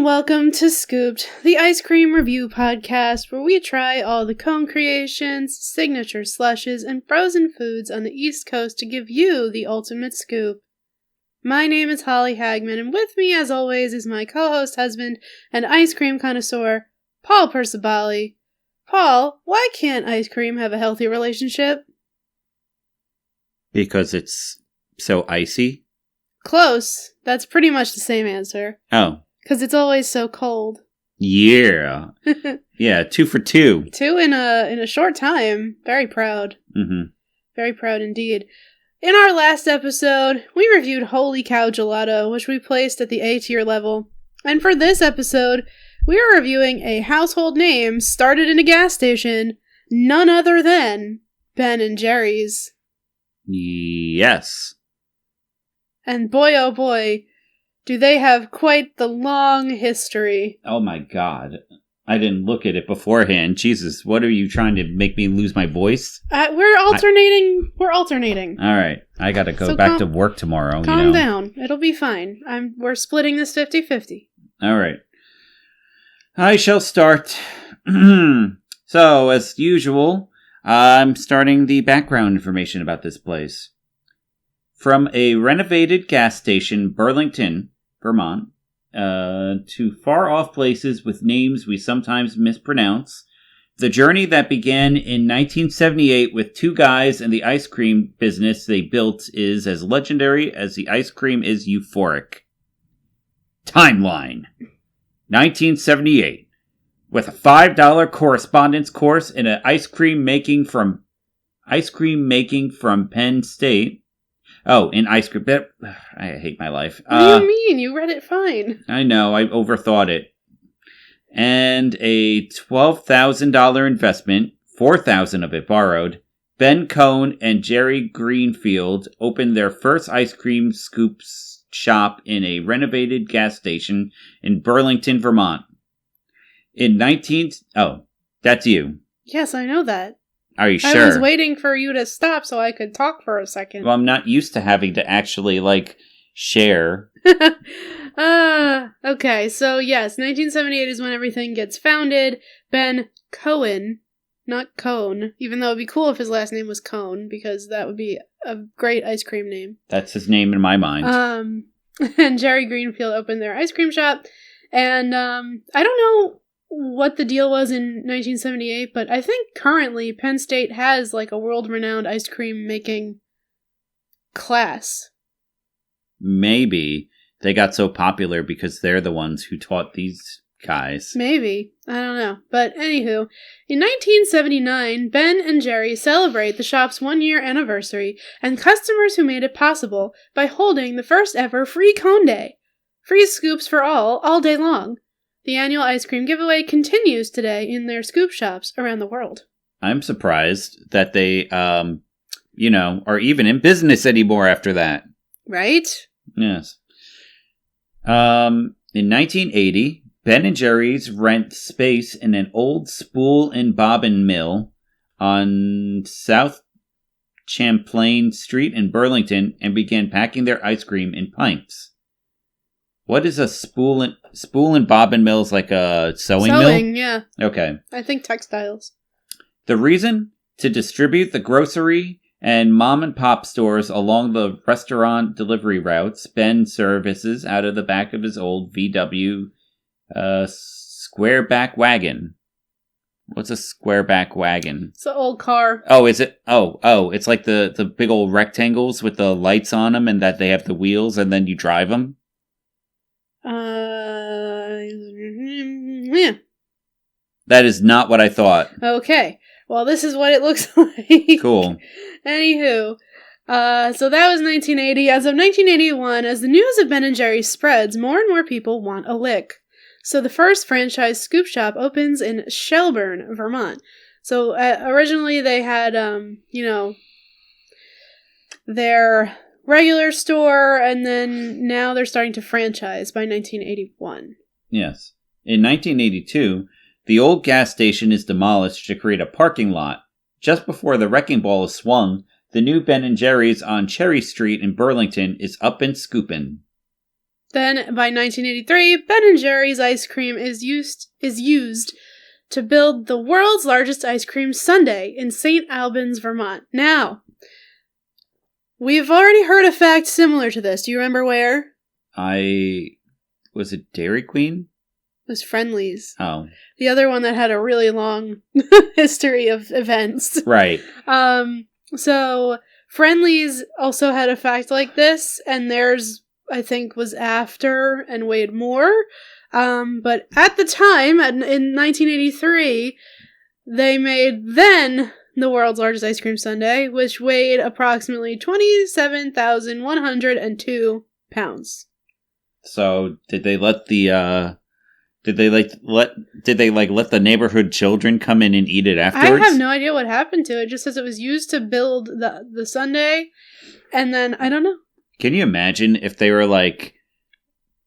welcome to Scooped, the ice cream review podcast where we try all the cone creations, signature slushes, and frozen foods on the East Coast to give you the ultimate scoop. My name is Holly Hagman, and with me, as always, is my co-host husband and ice cream connoisseur, Paul Percibali. Paul, why can't ice cream have a healthy relationship? Because it's so icy? Close. That's pretty much the same answer. Oh. Because it's always so cold. Yeah. Yeah, 2 for 2. 2 in a short time. Very proud. Mm-hmm. Very proud indeed. In our last episode, we reviewed Holy Cow Gelato, which we placed at the A tier level. And for this episode, we are reviewing a household name started in a gas station, none other than Ben & Jerry's. Yes. And boy oh boy, do they have quite the long history. Oh my god. I didn't look at it beforehand. Jesus, what are you trying to make me lose my voice? We're alternating. We're alternating. All right. I gotta go back to work tomorrow. Calm down. It'll be fine. We're splitting this 50-50. All right. I shall start. So, as usual, I'm starting the background information about this place. From a renovated gas station, Burlington, Vermont, to far-off places with names we sometimes mispronounce, the journey that began in 1978 with 2 guys in the ice cream business they built is as legendary as the ice cream is euphoric. Timeline. 1978. With a $5 correspondence course in ice cream making from Penn State. Oh, in ice cream. I hate my life. What do you mean? You read it fine. I know. I overthought it. And a $12,000 investment, $4,000 of it borrowed, Ben Cohn and Jerry Greenfield opened their first ice cream scoops shop in a renovated gas station in Burlington, Vermont. That's you. Yes, I know that. Are you sure? I was waiting for you to stop so I could talk for a second. Well, I'm not used to having to actually, share. Okay, so yes, 1978 is when everything gets founded. Ben Cohen, not Cone, even though it'd be cool if his last name was Cone, because that would be a great ice cream name. That's his name in my mind. And Jerry Greenfield opened their ice cream shop, and I don't know what the deal was in 1978, but I think currently Penn State has a world-renowned ice cream making class. Maybe they got so popular because they're the ones who taught these guys. Maybe. I don't know. But anywho, in 1979, Ben and Jerry celebrate the shop's 1-year anniversary and customers who made it possible by holding the first ever free cone day. Free scoops for all day long. The annual ice cream giveaway continues today in their scoop shops around the world. I'm surprised that they, are even in business anymore after that. Right? Yes. In 1980, Ben and Jerry's rent space in an old spool and bobbin mill on South Champlain Street in Burlington and began packing their ice cream in pints. What is a spool and bobbin mill? Is like a sewing mill? Sewing, yeah. Okay. I think textiles. The reason? To distribute the grocery and mom and pop stores along the restaurant delivery routes. Ben services out of the back of his old VW squareback wagon. What's a squareback wagon? It's an old car. Oh, is it? Oh, it's like the big old rectangles with the lights on them and that they have the wheels and then you drive them? Yeah. That is not what I thought. Okay. Well, this is what it looks like. Cool. Anywho, so that was 1980. As of 1981, as the news of Ben & Jerry's spreads, more and more people want a lick. So the first franchise scoop shop opens in Shelburne, Vermont. So originally they had, their regular store, and then now they're starting to franchise by 1981. Yes. In 1982, the old gas station is demolished to create a parking lot. Just before the wrecking ball is swung, the new Ben & Jerry's on Cherry Street in Burlington is up and scoopin'. Then, by 1983, Ben & Jerry's ice cream is used to build the world's largest ice cream sundae in St. Albans, Vermont. Now, we've already heard a fact similar to this. Do you remember where? Was it Dairy Queen? It was Friendly's. Oh. The other one that had a really long history of events. Right. So, Friendly's also had a fact like this, and theirs, I think, was after and weighed more. But at the time, in 1983, they made then the world's largest ice cream sundae, which weighed approximately 27,102 pounds. So, did they let the neighborhood children come in and eat it afterwards? I have no idea what happened to it. It just says it was used to build the sundae, and then I don't know. Can you imagine if they were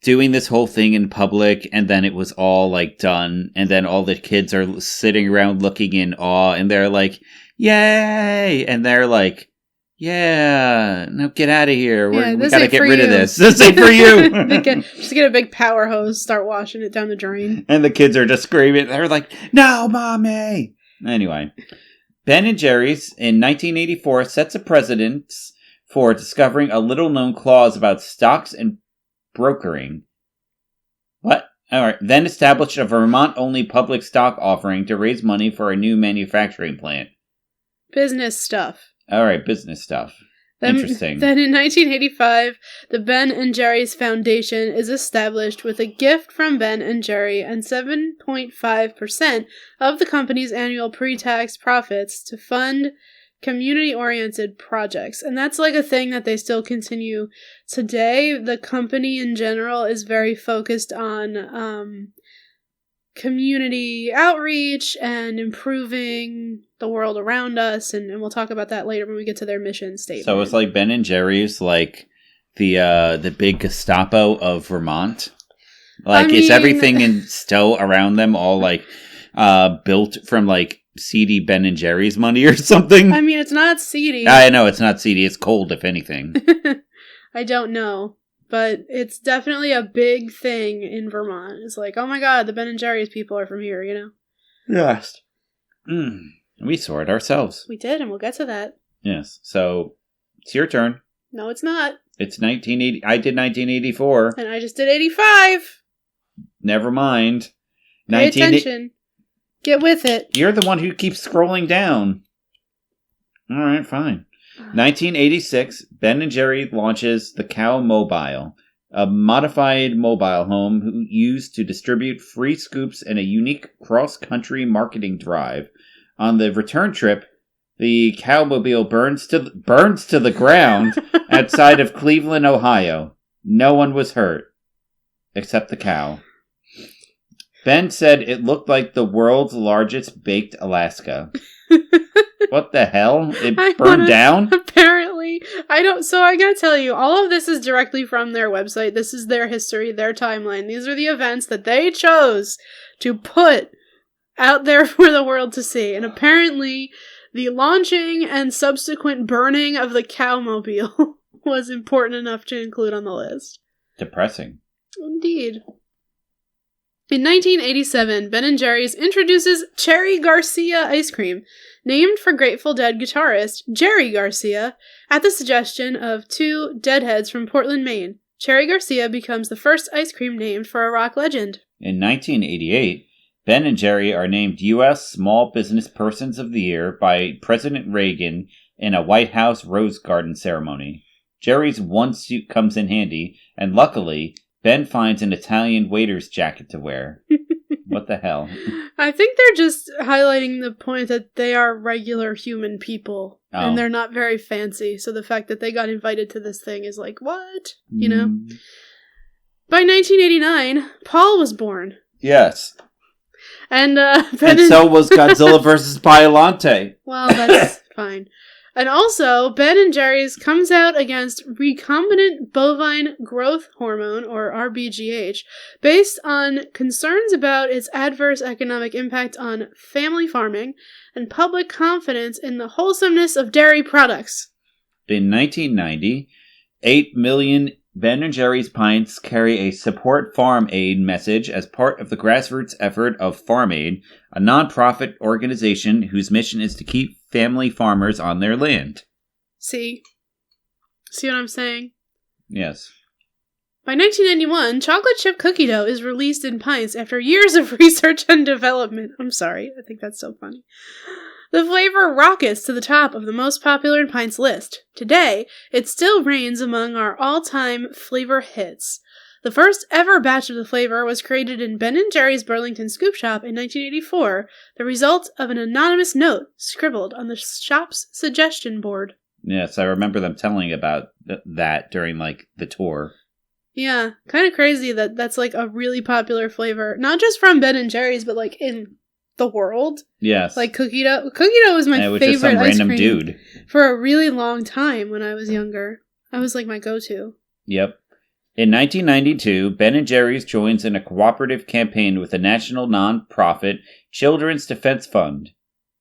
doing this whole thing in public, and then it was all done, and then all the kids are sitting around looking in awe, and they're like, "Yay!" and they're like, "Yeah, now get out of here. We gotta get rid of this. This ain't for you." Just get a big power hose, start washing it down the drain. And the kids are just screaming. They're like, "No, mommy!" Anyway, Ben & Jerry's in 1984 sets a precedent for discovering a little-known clause about stocks and brokering. What? Alright. Then established a Vermont-only public stock offering to raise money for a new manufacturing plant. Business stuff. Alright, business stuff. Interesting. Then in 1985, the Ben & Jerry's Foundation is established with a gift from Ben & Jerry and 7.5% of the company's annual pre-tax profits to fund community-oriented projects. And that's a thing that they still continue today. The company in general is very focused on community outreach and improving the world around us, and we'll talk about that later when we get to their mission statement. So it's Ben & Jerry's the big Gestapo of Vermont? Is everything in Stowe around them all built from seedy Ben & Jerry's money or something? I mean, it's not seedy. I know it's not seedy. It's cold, if anything. I don't know, but it's definitely a big thing in Vermont. It's oh my god, the Ben & Jerry's people are from here, you know? Yes. We saw it ourselves. We did, and we'll get to that. Yes. So, it's your turn. No, it's not. It's 1980. I did 1984. And I just did 85. Never mind. Pay attention. Get with it. You're the one who keeps scrolling down. All right, fine. 1986, Ben & Jerry launches the Cow Mobile, a modified mobile home used to distribute free scoops and a unique cross-country marketing drive. On the return trip, the Cowmobile burns to the ground outside of Cleveland, Ohio. No one was hurt, except the cow. Ben said it looked like the world's largest baked Alaska. What the hell? It burned down? Apparently. So I gotta tell you, all of this is directly from their website. This is their history, their timeline. These are the events that they chose to put out there for the world to see. And apparently, the launching and subsequent burning of the Cowmobile was important enough to include on the list. Depressing. Indeed. In 1987, Ben & Jerry's introduces Cherry Garcia ice cream, named for Grateful Dead guitarist Jerry Garcia, at the suggestion of two deadheads from Portland, Maine. Cherry Garcia becomes the first ice cream named for a rock legend. In 1988, Ben & Jerry are named U.S. Small Business Persons of the Year by President Reagan in a White House Rose Garden ceremony. Jerry's one suit comes in handy, and luckily, Ben finds an Italian waiter's jacket to wear. What the hell? I think they're just highlighting the point that they are regular human people. Oh. And they're not very fancy. So the fact that they got invited to this thing is what? You know? By 1989, Paul was born. Yes. And so was Godzilla vs. Biollante. Well, that's fine. And also, Ben & Jerry's comes out against recombinant bovine growth hormone, or RBGH, based on concerns about its adverse economic impact on family farming and public confidence in the wholesomeness of dairy products. In 1990, $8 million Ben & Jerry's Pints carry a support farm aid message as part of the grassroots effort of Farm Aid, a non-profit organization whose mission is to keep family farmers on their land. See what I'm saying? Yes. By 1991, chocolate chip cookie dough is released in pints after years of research and development. I'm sorry, I think that's so funny. The flavor rockets to the top of the most popular in pints list. Today, it still reigns among our all-time flavor hits. The first ever batch of the flavor was created in Ben & Jerry's Burlington Scoop Shop in 1984, the result of an anonymous note scribbled on the shop's suggestion board. Yes, I remember them telling about that during, the tour. Yeah, kind of crazy that that's, a really popular flavor. Not just from Ben & Jerry's, but, in the world. Yes. Cookie dough. Cookie dough was my favorite just some ice random cream dude. For a really long time when I was younger. That was, my go-to. Yep. In 1992, Ben & Jerry's joins in a cooperative campaign with the national non-profit Children's Defense Fund.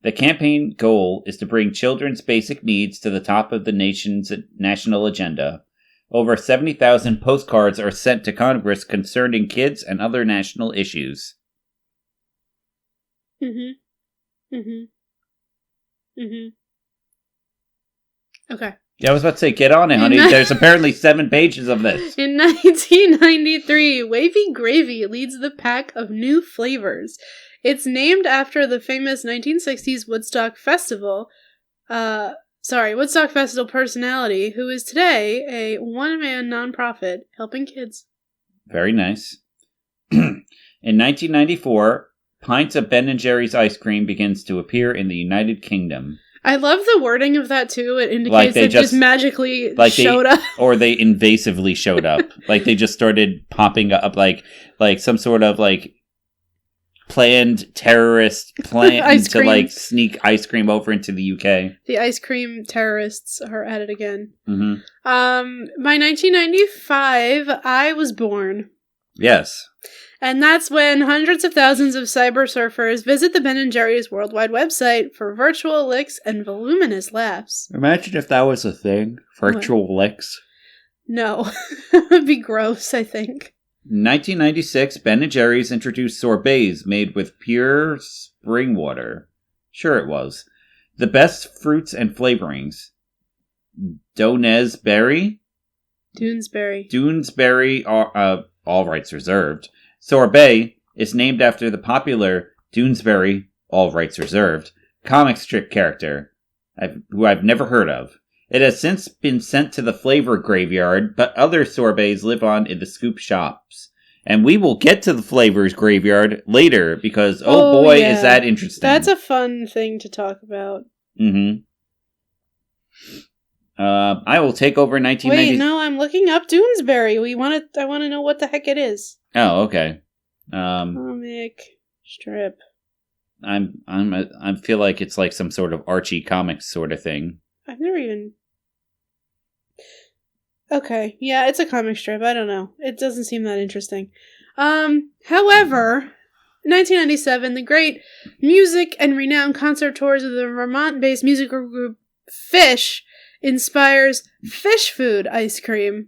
The campaign goal is to bring children's basic needs to the top of the nation's national agenda. Over 70,000 postcards are sent to Congress concerning kids and other national issues. Okay. Yeah, I was about to say, get on it, honey. There's apparently 7 pages of this. In 1993, Wavy Gravy leads the pack of new flavors. It's named after the famous 1960s Woodstock Festival personality, who is today a one-man nonprofit helping kids. Very nice. In 1994, pints of Ben & Jerry's ice cream begins to appear in the United Kingdom. I love the wording of that, too. It indicates they just magically showed up. Or they invasively showed up. They just started popping up like some sort of, planned terrorist plan to, sneak ice cream over into the UK. The ice cream terrorists are at it again. Mm-hmm. By 1995, I was born. Yes. And that's when hundreds of thousands of cyber surfers visit the Ben & Jerry's worldwide website for virtual licks and voluminous laughs. Imagine if that was a thing. Virtual licks. No. It would be gross, I think. In 1996, Ben & Jerry's introduced sorbets made with pure spring water. Sure it was. The best fruits and flavorings. Doonesbury, all rights reserved. Sorbet is named after the popular Doonesbury, all rights reserved, comic strip character, who I've never heard of. It has since been sent to the flavor graveyard, but other sorbets live on in the scoop shops. And we will get to the flavors graveyard later, because, is that interesting. That's a fun thing to talk about. Mm-hmm. I will take over 1990. Wait, no, I'm looking up Doonesbury. I want to know what the heck it is. Oh, okay. Comic strip. I feel like it's like some sort of Archie Comics sort of thing. I've never even... Okay, yeah, it's a comic strip. I don't know. It doesn't seem that interesting. However, in 1997, the great music and renowned concert tours of the Vermont-based musical group Fish inspires fish food ice cream,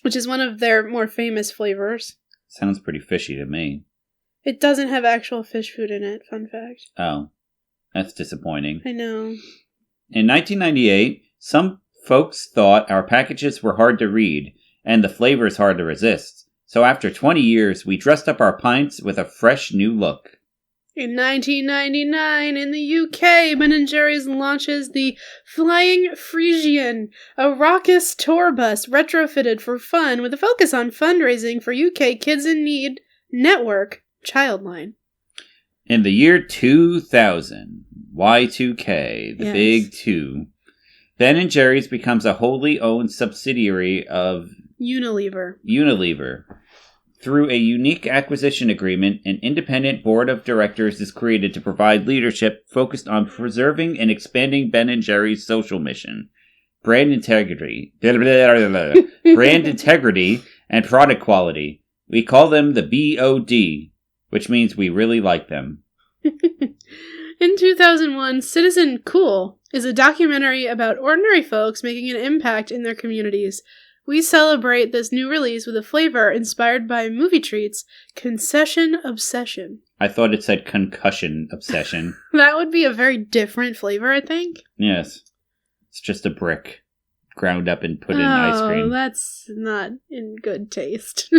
which is one of their more famous flavors. Sounds pretty fishy to me. It doesn't have actual fish food in it, fun fact. Oh, that's disappointing. I know. In 1998, some folks thought our packages were hard to read and the flavors hard to resist. So after 20 years, we dressed up our pints with a fresh new look. In 1999, in the UK, Ben & Jerry's launches the Flying Frisian, a raucous tour bus retrofitted for fun with a focus on fundraising for UK Kids in Need Network Childline. In the year 2000, Y2K, the big two, Ben & Jerry's becomes a wholly owned subsidiary of Unilever. Through a unique acquisition agreement, an independent board of directors is created to provide leadership focused on preserving and expanding Ben & Jerry's social mission, brand integrity, and product quality. We call them the BOD, which means we really like them. In 2001, Citizen Cool is a documentary about ordinary folks making an impact in their communities. we celebrate this new release with a flavor inspired by movie treats, Concession Obsession. I thought it said concussion obsession. That would be a very different flavor, I think. Yes. It's just a brick ground up and put in ice cream. Oh, that's not in good taste.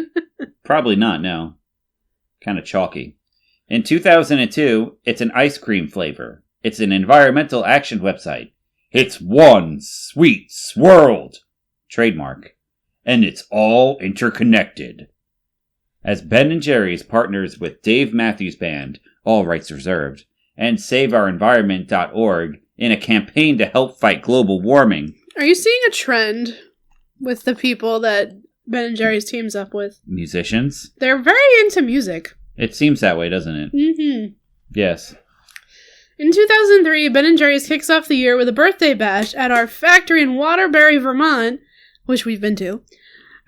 Probably not, no. Kind of chalky. In 2002, it's an ice cream flavor. It's an environmental action website. It's one sweet swirl. Trademark. And it's all interconnected. As Ben & Jerry's partners with Dave Matthews Band, all rights reserved, and SaveOurEnvironment.org in a campaign to help fight global warming. Are you seeing a trend with the people that Ben & Jerry's teams up with? Musicians? They're very into music. It seems that way, doesn't it? Mm-hmm. Yes. In 2003, Ben & Jerry's kicks off the year with a birthday bash at our factory in Waterbury, Vermont, which we've been to,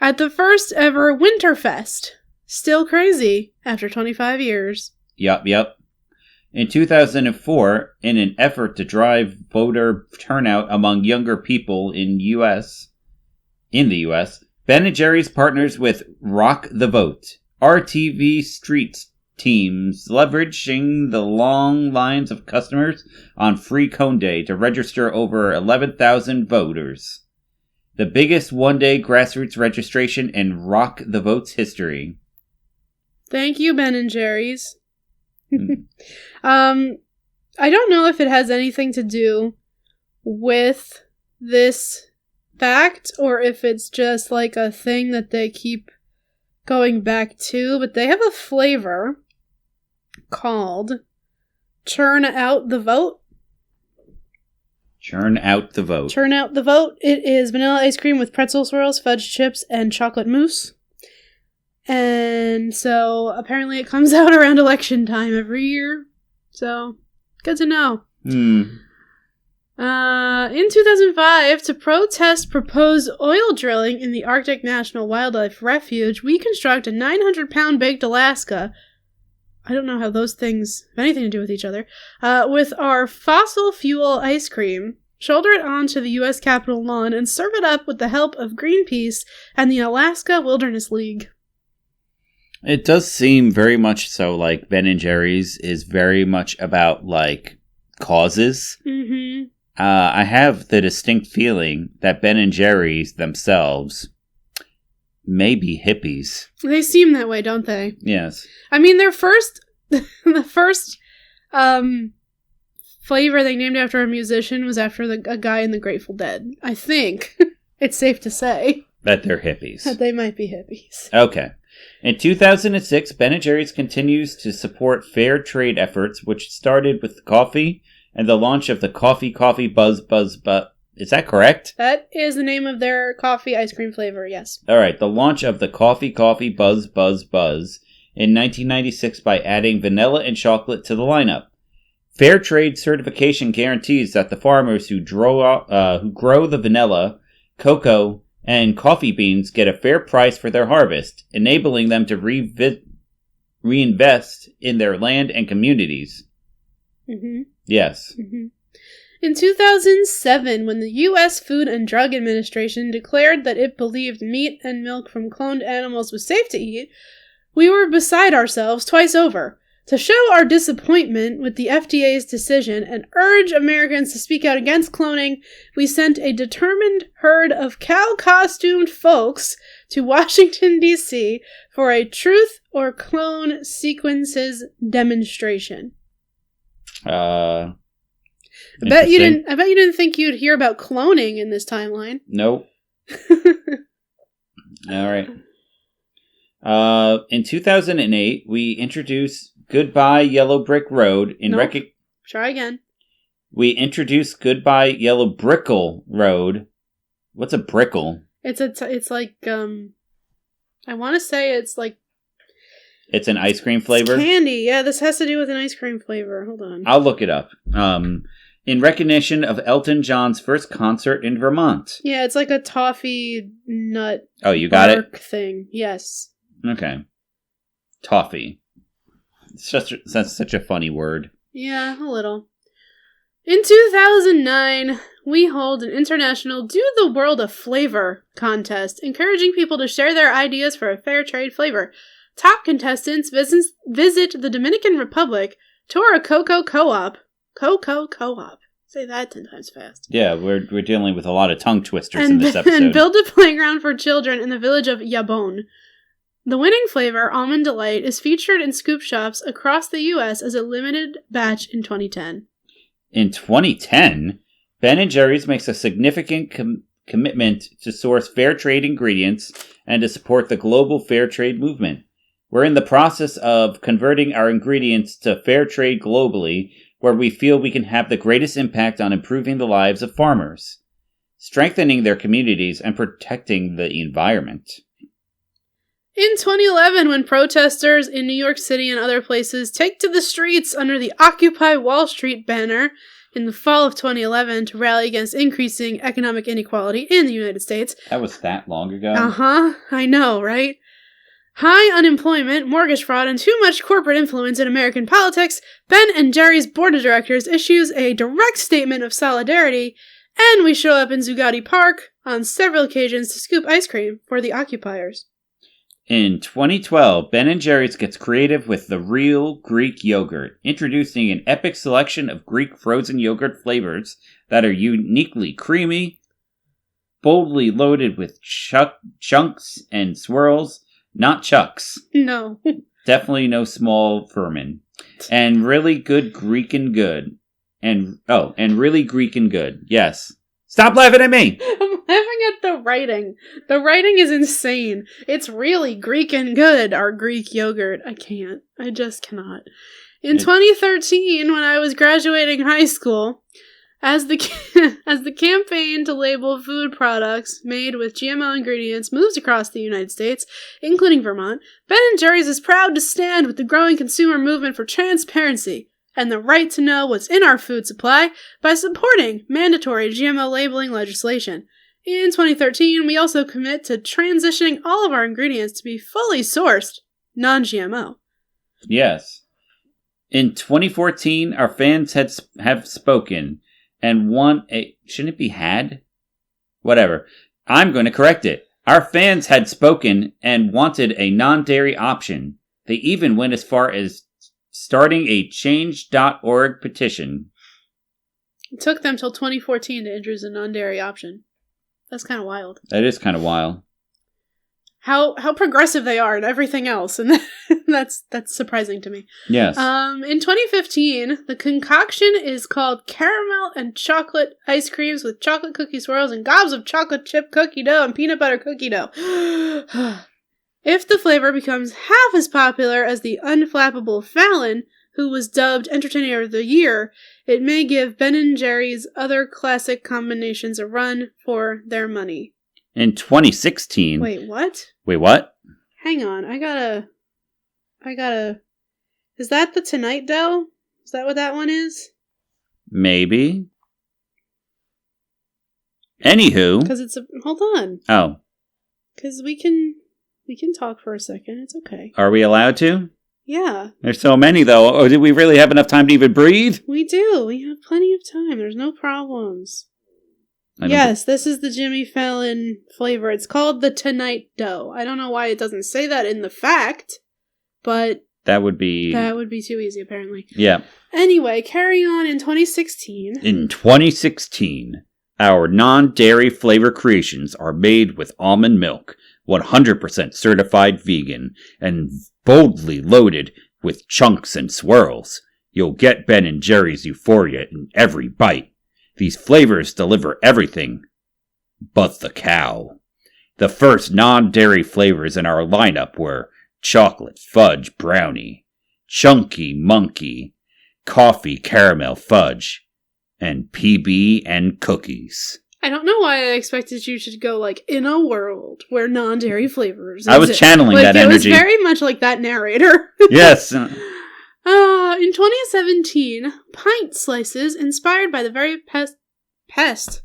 at the first ever Winterfest. Still crazy after 25 years. Yup. In 2004, in an effort to drive voter turnout among younger people in the U.S., Ben & Jerry's partners with Rock the Vote, RTV street teams leveraging the long lines of customers on Free Cone Day to register over 11,000 voters. The biggest one-day grassroots registration in Rock the Vote's history. Thank you, Ben & Jerry's. I don't know if it has anything to do with this fact or if it's just like a thing that they keep going back to, but they have a flavor called Churn Out the Vote. Churn Out the Vote. Churn Out the Vote. It is vanilla ice cream with pretzel swirls, fudge chips, and chocolate mousse. And so apparently it comes out around election time every year. So, good to know. In 2005, to protest proposed oil drilling in the Arctic National Wildlife Refuge, we construct a 900-pound baked Alaska. I don't know how those things have anything to do with each other. With our fossil fuel ice cream, shoulder it onto the U.S. Capitol lawn, and serve it up with the help of Greenpeace and the Alaska Wilderness League. It does seem very much so like Ben & Jerry's is very much about, like, causes. Mm-hmm. I have the distinct feeling that Ben & Jerry's themselves may be hippies. They seem that way, don't they? Yes. I mean, the first flavor they named after a musician was after a guy in the Grateful Dead. I think it's safe to say that they're hippies. That they might be hippies. Okay. In 2006, Ben & Jerry's continues to support fair trade efforts, which started with coffee and the launch of the Coffee Buzz. Is that correct? That is the name of their coffee ice cream flavor, yes. All right, the launch of the Coffee Buzz in 1996 by adding vanilla and chocolate to the lineup. Fair trade certification guarantees that the farmers who grow the vanilla, cocoa, and coffee beans get a fair price for their harvest, enabling them to reinvest in their land and communities. Mm-hmm. Yes. Mm-hmm. In 2007, when the U.S. Food and Drug Administration declared that it believed meat and milk from cloned animals was safe to eat, we were beside ourselves twice over. To show our disappointment with the FDA's decision and urge Americans to speak out against cloning, we sent a determined herd of cow-costumed folks to Washington, D.C. for a truth or clone sequences demonstration. I bet you didn't think you'd hear about cloning in this timeline. Nope. All right. In 2008, we introduced Goodbye Yellow Brick Road in Try again. We introduced Goodbye Yellow Brickle Road. What's a brickle? It's like I want to say it's like it's an ice cream flavor. It's candy. Yeah, this has to do with an ice cream flavor. Hold on. I'll look it up. In recognition of Elton John's first concert in Vermont. Yeah, it's like a toffee nut. Oh, you got it? Thing. Yes. Okay. Toffee. That's such a funny word. Yeah, a little. In 2009, we hold an international Do the World a Flavor contest, encouraging people to share their ideas for a fair trade flavor. Top contestants visit the Dominican Republic, tour a cocoa co-op. Cocoa co-op. Say that 10 times fast. Yeah, we're dealing with a lot of tongue twisters in this episode. And build a playground for children in the village of Yabon. The winning flavor, Almond Delight, is featured in scoop shops across the U.S. as a limited batch in 2010. In 2010, Ben & Jerry's makes a significant commitment to source fair trade ingredients and to support the global fair trade movement. We're in the process of converting our ingredients to fair trade globally, where we feel we can have the greatest impact on improving the lives of farmers, strengthening their communities, and protecting the environment. In 2011, when protesters in New York City and other places take to the streets under the Occupy Wall Street banner in the fall of 2011 to rally against increasing economic inequality in the United States. That was that long ago? Uh-huh. I know, right? High unemployment, mortgage fraud, and too much corporate influence in American politics, Ben & Jerry's board of directors issues a direct statement of solidarity, and we show up in Zugatti Park on several occasions to scoop ice cream for the occupiers. In 2012, Ben & Jerry's gets creative with the Real Greek Yogurt, introducing an epic selection of Greek frozen yogurt flavors that are uniquely creamy, boldly loaded with chunks and swirls, not chucks. No. Definitely no small vermin. And really good Greek and good. And really Greek and good. Yes. Stop laughing at me! I'm laughing at the writing. The writing is insane. It's really Greek and good, our Greek yogurt. I can't. I just cannot. In 2013, when I was graduating high school, as the campaign to label food products made with GMO ingredients moves across the United States, including Vermont, Ben & Jerry's is proud to stand with the growing consumer movement for transparency and the right to know what's in our food supply by supporting mandatory GMO labeling legislation. In 2013, we also commit to transitioning all of our ingredients to be fully sourced, non-GMO. Yes. In 2014, our fans have spoken and want a... Shouldn't it be had? Whatever. I'm going to correct it. Our fans had spoken and wanted a non-dairy option. They even went as far as starting a change.org petition. It took them till 2014 to introduce a non-dairy option. That's kind of wild. That is kind of wild. How progressive they are and everything else, and that's surprising to me. Yes. In 2015, the concoction is called caramel and chocolate ice creams with chocolate cookie swirls and gobs of chocolate chip cookie dough and peanut butter cookie dough. If the flavor becomes half as popular as the unflappable Fallon, who was dubbed Entertainer of the Year, it may give Ben & Jerry's other classic combinations a run for their money. In 2016... Wait, what? Wait, what? Hang on, I gotta... Is that the Tonight Dough? Is that what that one is? Maybe. Anywho... Because it's a... Hold on. Oh. Because we can talk for a second, it's okay. Are we allowed to? Yeah. There's so many, though. Or did we really have enough time to even breathe? We do. We have plenty of time. There's no problems. Yes, this is the Jimmy Fallon flavor. It's called the Tonight Dough. I don't know why it doesn't say that in the fact, but... That would be too easy, apparently. Yeah. Anyway, carrying on in 2016. In 2016, our non-dairy flavor creations are made with almond milk, 100% certified vegan, and boldly loaded with chunks and swirls. You'll get Ben & Jerry's euphoria in every bite. These flavors deliver everything but the cow. The first non-dairy flavors in our lineup were chocolate fudge brownie, chunky monkey, coffee caramel fudge, and PB and cookies. I don't know why I expected you to go, like, in a world where non-dairy flavors I was channeling that energy. It was very much like that narrator. Yes. In 2017, pint slices inspired by the very pest.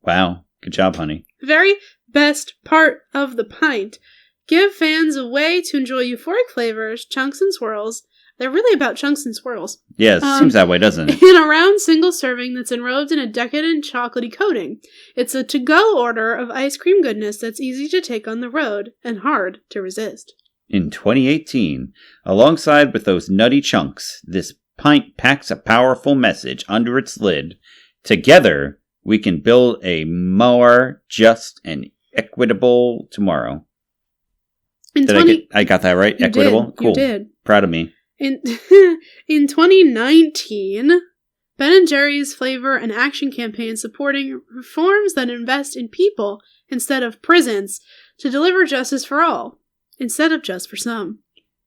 Wow. Good job, honey. The very best part of the pint. give fans a way to enjoy euphoric flavors, chunks and swirls. They're really about chunks and swirls. Yeah, it seems that way, doesn't it? In a round single serving that's enrobed in a decadent chocolatey coating. It's a to-go order of ice cream goodness that's easy to take on the road and hard to resist. In 2018, alongside with those nutty chunks, this pint packs a powerful message under its lid. Together, we can build a more just and equitable tomorrow. I got that right? Equitable? Cool. You did. Proud of me. In 2019, Ben & Jerry's flavor and action campaign supporting reforms that invest in people instead of prisons to deliver justice for all, instead of just for some.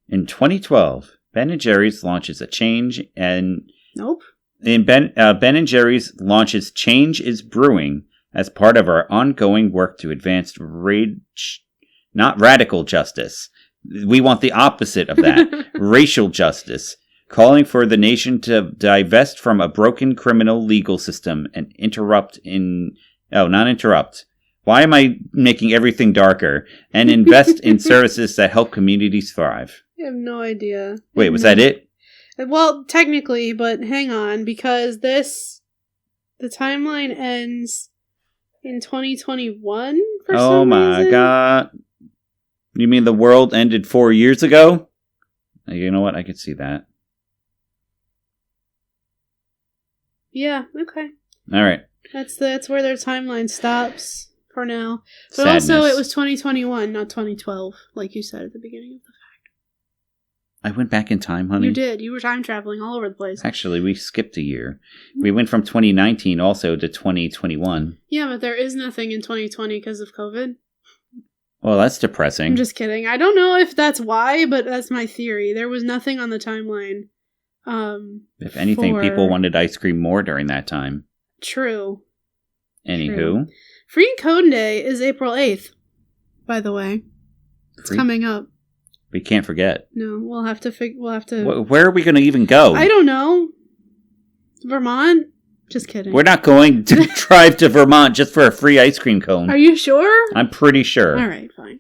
In 2012, Ben & Jerry's launches a change and... Nope. Ben & Jerry's launches Change is Brewing as part of our ongoing work to advance not radical justice. We want the opposite of that. Racial justice. Calling for the nation to divest from a broken criminal legal system and not interrupt. Why am I making everything darker? And invest in services that help communities thrive. I have no idea. Wait, was that it? Well, technically, but hang on, because the timeline ends in 2021 for some reason. Oh my god. You mean the world ended 4 years ago? You know what? I could see that. Yeah, okay. All right. That's where their timeline stops for now. But Sadness. Also, it was 2021, not 2012, like you said at the beginning of the fact. I went back in time, honey. You did. You were time traveling all over the place. Actually, we skipped a year. We went from 2019 also to 2021. Yeah, but there is nothing in 2020 because of COVID. Well, that's depressing. I'm just kidding. I don't know if that's why, but that's my theory. There was nothing on the timeline. If anything, people wanted ice cream more during that time. True. Anywho. True. Free Code Day is April 8th, by the way. It's coming up. We can't forget. No, we'll have to... Where are we going to even go? I don't know. Vermont? Just kidding. We're not going to drive to Vermont just for a free ice cream cone. Are you sure? I'm pretty sure. All right, fine.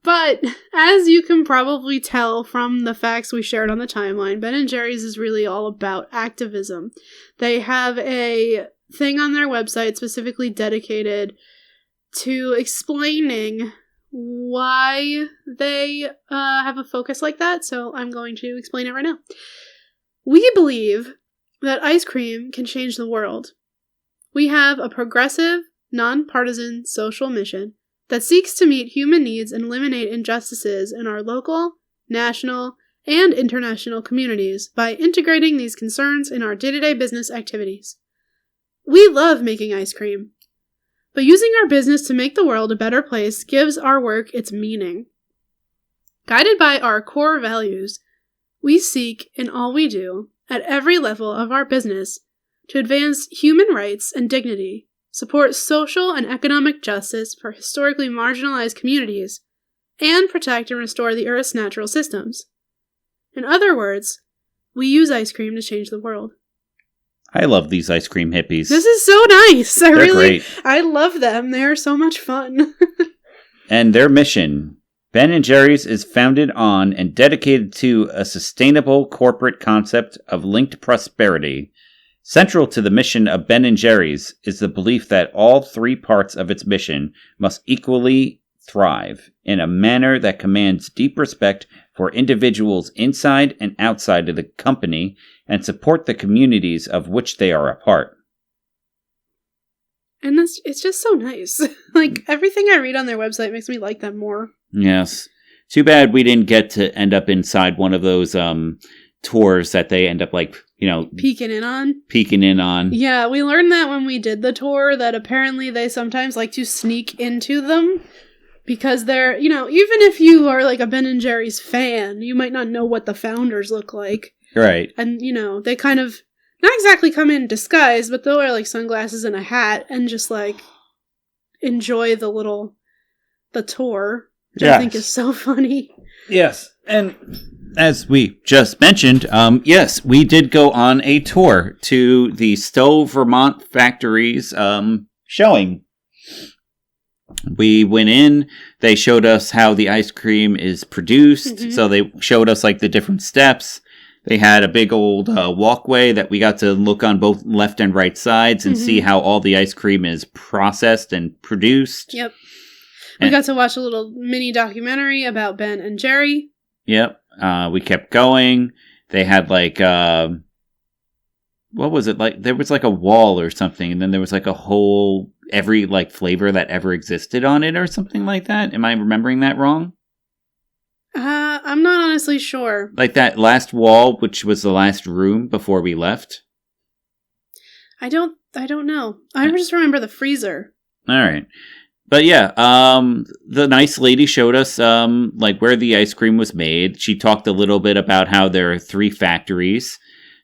But as you can probably tell from the facts we shared on the timeline, Ben & Jerry's is really all about activism. They have a thing on their website specifically dedicated to explaining why they have a focus like that, so I'm going to explain it right now. We believe that ice cream can change the world. We have a progressive, nonpartisan social mission that seeks to meet human needs and eliminate injustices in our local, national, and international communities by integrating these concerns in our day-to-day business activities. We love making ice cream, but using our business to make the world a better place gives our work its meaning. Guided by our core values, we seek in all we do, at every level of our business, to advance human rights and dignity, support social and economic justice for historically marginalized communities, and protect and restore the Earth's natural systems. In other words, we use ice cream to change the world. I love these ice cream hippies. This is so nice. They're great. I love them. They are so much fun. And their mission, Ben & Jerry's, is founded on and dedicated to a sustainable corporate concept of linked prosperity. Central to the mission of Ben & Jerry's is the belief that all three parts of its mission must equally thrive in a manner that commands deep respect for individuals inside and outside of the company and support the communities of which they are a part. And it's just so nice. Like, everything I read on their website makes me like them more. Yes. Too bad we didn't get to end up inside one of those tours that they end up, like, peeking in on. Yeah, we learned that when we did the tour, that apparently they sometimes like to sneak into them. Because they're, even if you are like a Ben & Jerry's fan, you might not know what the founders look like. Right. And, they kind of, not exactly come in disguise, but they'll wear like sunglasses and a hat and just like enjoy the tour, which I think is so funny. Yes. And as we just mentioned, yes, we did go on a tour to the Stowe, Vermont factories showing. We went in, they showed us how the ice cream is produced. Mhm. So they showed us like the different steps. They had a big old walkway that we got to look on both left and right sides and see how all the ice cream is processed and produced. Yep. We got to watch a little mini documentary about Ben and Jerry. Yep. We kept going. They had like, what was it like? There was like a wall or something, and then there was like a whole, every like flavor that ever existed on it or something like that. Am I remembering that wrong? I'm not honestly sure. Like that last wall, which was the last room before we left? I don't know. I just remember the freezer. All right. But yeah, the nice lady showed us like where the ice cream was made. She talked a little bit about how there are 3 factories.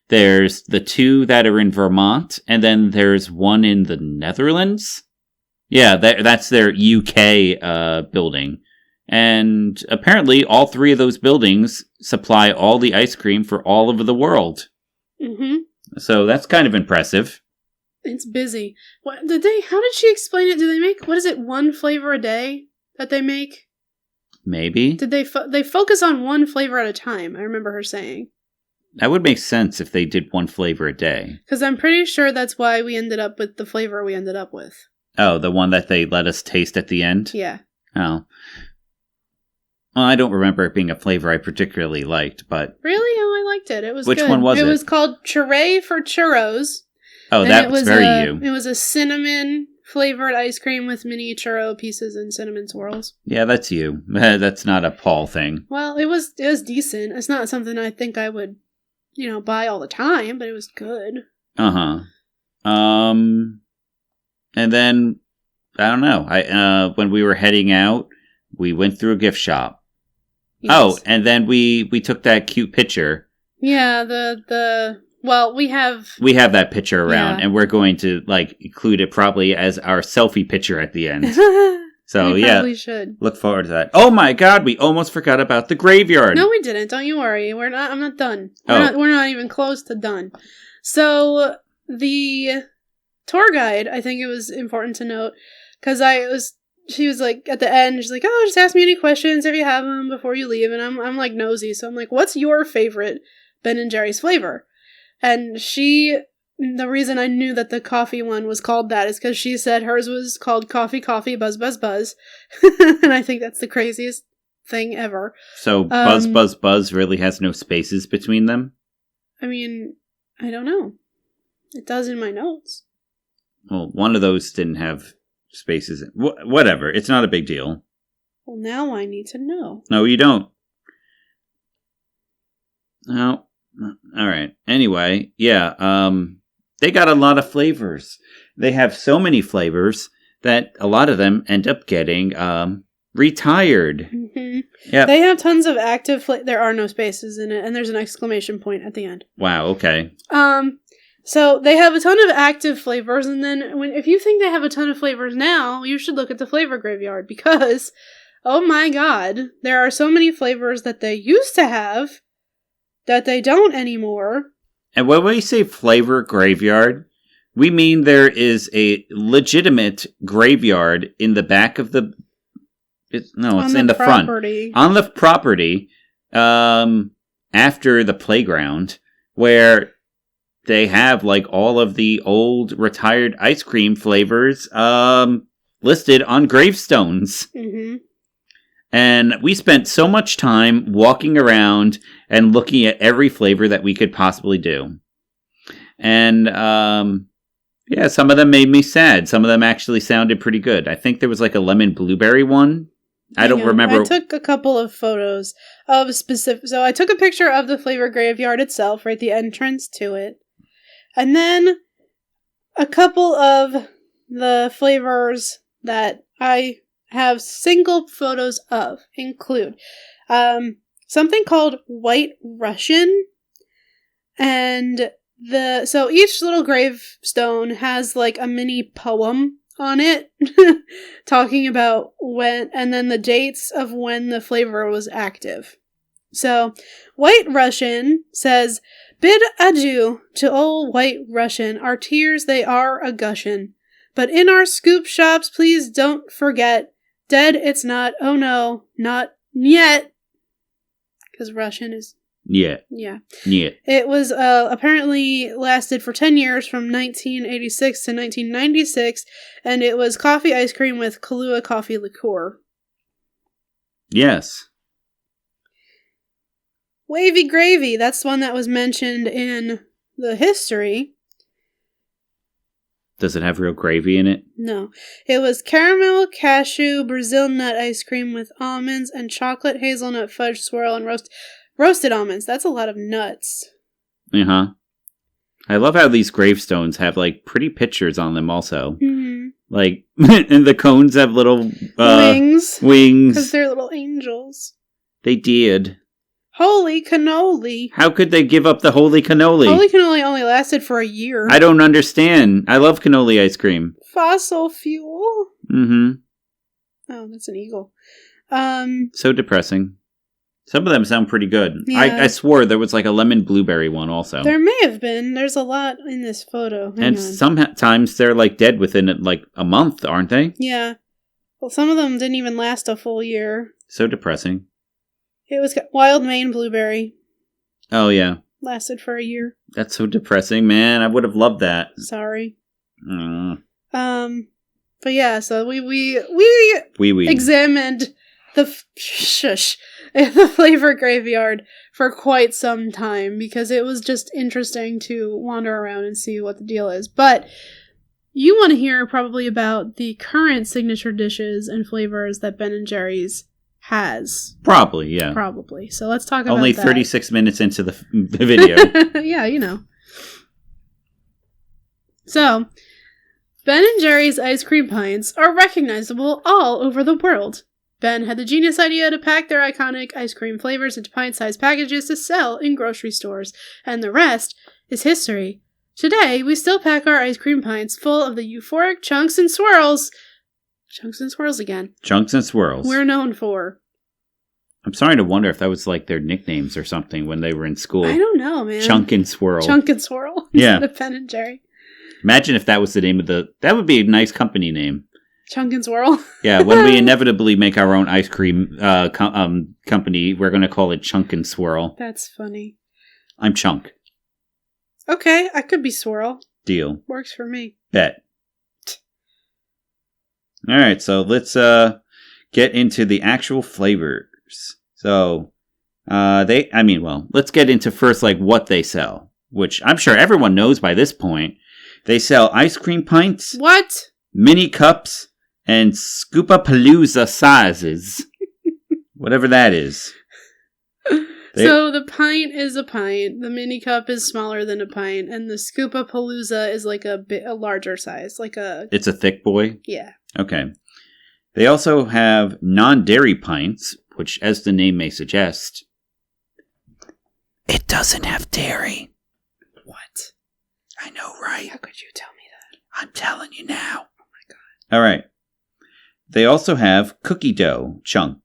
There's the 2 that are in Vermont, and then there's one in the Netherlands. Yeah, that's their UK building. And apparently all 3 of those buildings supply all the ice cream for all over the world. Mm-hmm. So that's kind of impressive. It's busy. How did she explain it? Do they make, what is it, 1 flavor a day that they make? Maybe. Did they focus on 1 flavor at a time? I remember her saying. That would make sense if they did 1 flavor a day. Because I'm pretty sure that's why we ended up with the flavor we ended up with. Oh, the one that they let us taste at the end? Yeah. Oh. Well, I don't remember it being a flavor I particularly liked, but... Really? Oh, I liked it. It was Which good. one was it? It was called Churray for Churros. Oh, that was very you. It was a cinnamon flavored ice cream with mini churro pieces and cinnamon swirls. Yeah, that's you. That's not a Paul thing. Well, it was decent. It's not something I think I would, buy all the time, but it was good. Uh-huh. And then, I don't know. When we were heading out, we went through a gift shop. Yes. Oh, and then we took that cute picture. Yeah, well, we have that picture around, and we're going to include it probably as our selfie picture at the end. So we yeah, probably should look forward to that. Oh my God, we almost forgot about the graveyard. No, we didn't. Don't you worry. I'm not done. We're not even close to done. So the tour guide, I think it was important to note, because she was like, at the end, she's like, oh, just ask me any questions if you have them before you leave. And I'm like nosy. So I'm like, what's your favorite Ben & Jerry's flavor? And the reason I knew that the coffee one was called that is because she said hers was called Coffee, Coffee, Buzz, Buzz, Buzz. And I think that's the craziest thing ever. So Buzz, Buzz, Buzz really has no spaces between them? I mean, I don't know. It does in my notes. Well, one of those didn't have spaces. Whatever. It's not a big deal. Well, now I need to know. No, you don't. No. All right. Anyway, yeah. They got a lot of flavors. They have so many flavors that a lot of them end up getting retired. Mm-hmm. Yeah. They have tons of active there are no spaces in it, and there's an exclamation point at the end. Wow, okay. So they have a ton of active flavors, and then if you think they have a ton of flavors now, you should look at the flavor graveyard, because, oh my God, there are so many flavors that they used to have that they don't anymore. And when we say flavor graveyard, we mean there is a legitimate graveyard in the back of the... it's in the front. On the property, after the playground, where they have all of the old retired ice cream flavors listed on gravestones. Mm-hmm. And we spent so much time walking around and looking at every flavor that we could possibly do. And, some of them made me sad. Some of them actually sounded pretty good. I think there was a lemon blueberry one. I don't remember. I took a couple of photos of specific... So I took a picture of the flavor graveyard itself, right? The entrance to it. And then a couple of the flavors that I have single photos of include something called White Russian, and so each little gravestone has a mini poem on it talking about when, and then the dates of when the flavor was active. So White Russian says, bid adieu to old White Russian, our tears they are a gushin'. But in our scoop shops, please don't forget, dead it's not, oh no, not yet. Because Russian is... Yeah. Yeah. Yeah. It was apparently lasted for 10 years from 1986 to 1996, and it was coffee ice cream with Kahlua coffee liqueur. Yes. Wavy Gravy, that's one that was mentioned in the history. Does it have real gravy in it? No. It was caramel, cashew, Brazil nut ice cream with almonds and chocolate hazelnut fudge swirl and roasted almonds. That's a lot of nuts. Uh-huh. I love how these gravestones have, like, pretty pictures on them also. Mm-hmm. Like, and the cones have little... Wings. Wings. Because they're little angels. They did. Holy cannoli. How could they give up the holy cannoli? Holy cannoli only lasted for a year. I don't understand. I love cannoli ice cream. Fossil fuel. Mm-hmm. Oh, that's an eagle. So depressing. Some of them sound pretty good. Yeah. I swore there was like a lemon blueberry one also. There may have been. There's a lot in this photo. Hang on. Sometimes they're like dead within like a month, aren't they? Yeah. Well, some of them didn't even last a full year. So depressing. It was Wild Maine Blueberry. Oh, yeah. Lasted for a year. That's so depressing, man. I would have loved that. Sorry. Mm. But yeah, so we examined the the flavor graveyard for quite some time because it was just interesting to wander around and see what the deal is. But you want to hear probably about the current signature dishes and flavors that Ben & Jerry's has. Probably, yeah. Probably. So let's talk about Only that. 36 minutes into the video. Yeah, you know. So, Ben & Jerry's ice cream pints are recognizable all over the world. Ben had the genius idea to pack their iconic ice cream flavors into pint-sized packages to sell in grocery stores, and the rest is history. Today, we still pack our ice cream pints full of the euphoric chunks and swirls. Chunks and swirls again. Chunks and swirls. We're known for. I'm starting to wonder if that was like their nicknames or something when they were in school. I don't know, man. Chunk and swirl. Chunk and swirl. Yeah. Instead of Ben & Jerry. Imagine if that was the name of that would be a nice company name. Chunk and swirl. Yeah, when we inevitably make our own ice cream company, we're going to call it Chunk and Swirl. That's funny. I'm Chunk. Okay, I could be swirl. Deal. Works for me. Bet. All right, so let's get into the actual flavors. So, let's get into first like what they sell, which I'm sure everyone knows by this point. They sell ice cream pints. What? Mini cups and Scoopapalooza sizes. Whatever that is. So the pint is a pint, the mini cup is smaller than a pint, and the Scoopapalooza is like a larger size, like a... It's a thick boy? Yeah. Okay. They also have non-dairy pints, which, as the name may suggest, it doesn't have dairy. What? I know, right? How could you tell me that? I'm telling you now. Oh my god. All right. They also have cookie dough chunks,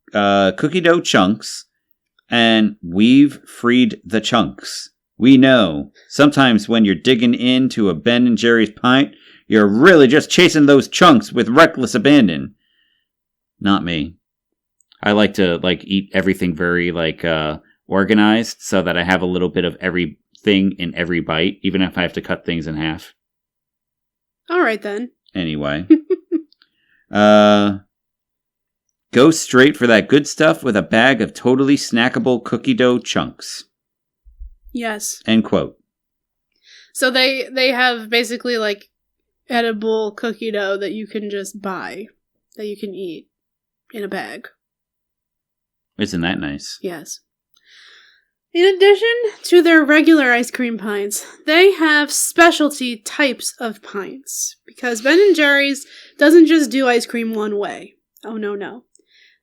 and we've freed the chunks. We know. Sometimes when you're digging into a Ben & Jerry's pint, you're really just chasing those chunks with reckless abandon. Not me. I like to eat everything very organized so that I have a little bit of everything in every bite, even if I have to cut things in half. All right then. Anyway. Go straight for that good stuff with a bag of totally snackable cookie dough chunks. Yes. End quote. So they have basically like edible cookie dough that you can just buy, that you can eat in a bag. Isn't that nice? Yes. In addition to their regular ice cream pints, they have specialty types of pints. Because Ben & Jerry's doesn't just do ice cream one way. Oh, no.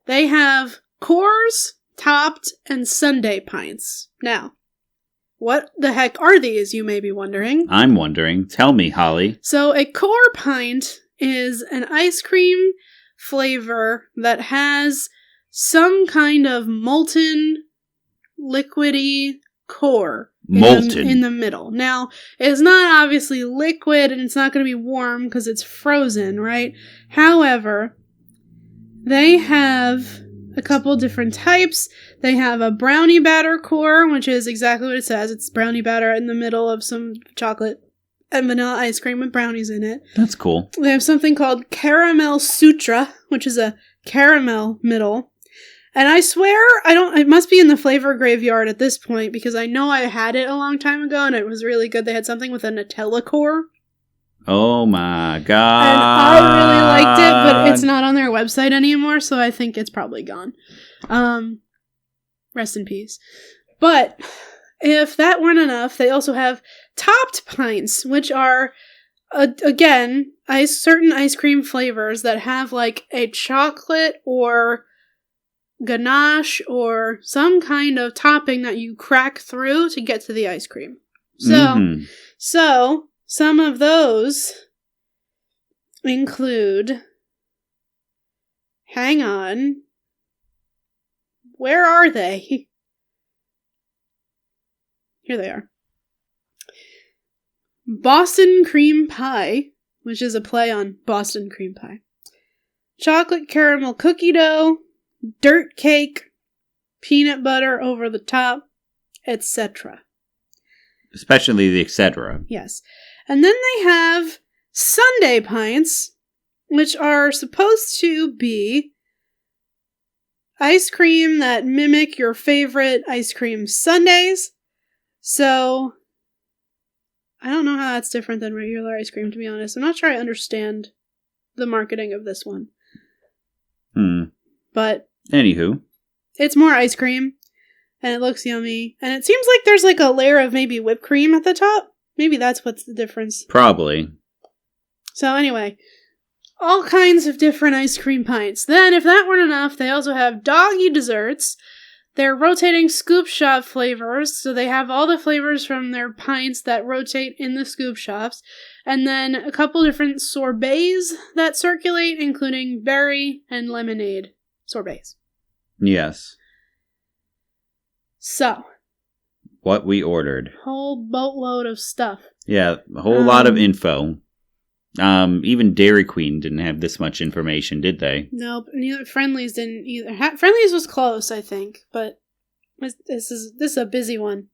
They have cores, topped, and sundae pints. Now, what the heck are these, you may be wondering? I'm wondering. Tell me, Holly. So, a core pint is an ice cream flavor that has some kind of molten, liquidy core. molten. In the middle. Now, it's not obviously liquid and it's not going to be warm because it's frozen, right? However, they have a couple different types. They have a brownie batter core, which is exactly what it says. It's brownie batter in the middle of some chocolate and vanilla ice cream with brownies in it. That's cool. They have something called Caramel Sutra, which is a caramel middle. And I swear, it must be in the flavor graveyard at this point, because I know I had it a long time ago and it was really good. They had something with a Nutella core. Oh my god. And I really liked it, but it's not on their website anymore, so I think it's probably gone. Rest in peace. But if that weren't enough, they also have topped pints, which are, again, certain ice cream flavors that have like a chocolate or ganache or some kind of topping that you crack through to get to the ice cream. So some of those include, hang on, where are they? Here they are. Boston cream pie, which is a play on Boston cream pie. Chocolate caramel cookie dough, dirt cake, peanut butter over the top, etc. Especially the etc. Yes. And then they have sundae pints, which are supposed to be ice cream that mimic your favorite ice cream sundaes. So, I don't know how that's different than regular ice cream, to be honest. I'm not sure I understand the marketing of this one. But anywho, it's more ice cream, and it looks yummy. And it seems like there's like a layer of maybe whipped cream at the top. Maybe that's what's the difference. Probably. So anyway, all kinds of different ice cream pints. Then, if that weren't enough, they also have doggy desserts. They're rotating scoop shop flavors, so they have all the flavors from their pints that rotate in the scoop shops. And then a couple different sorbets that circulate, including berry and lemonade sorbets. Yes. So. What we ordered. Whole boatload of stuff. Yeah, a whole lot of info. Even Dairy Queen didn't have this much information, did they? Nope. Neither Friendly's didn't either. Friendly's was close, I think, but this is a busy one.